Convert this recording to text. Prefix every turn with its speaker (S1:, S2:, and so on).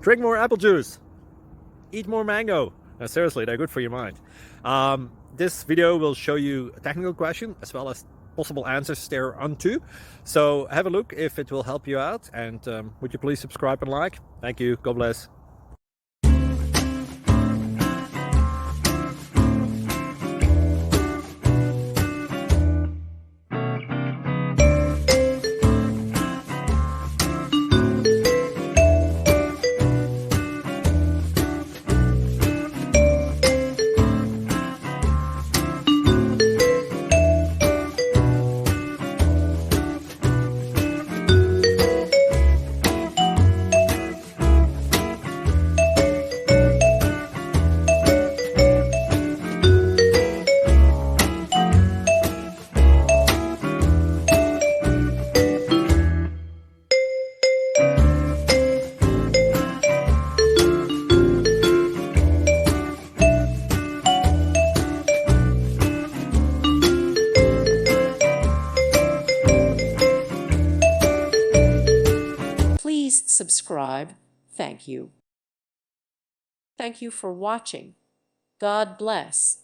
S1: Drink more apple juice. Eat more mango. Seriously, they're good for your mind. This video will show you a technical question as well as possible answers thereunto. So have a look if it will help you out, and would you please subscribe and like? Thank you. God bless.
S2: Please subscribe. Thank you. Thank you for watching. God bless.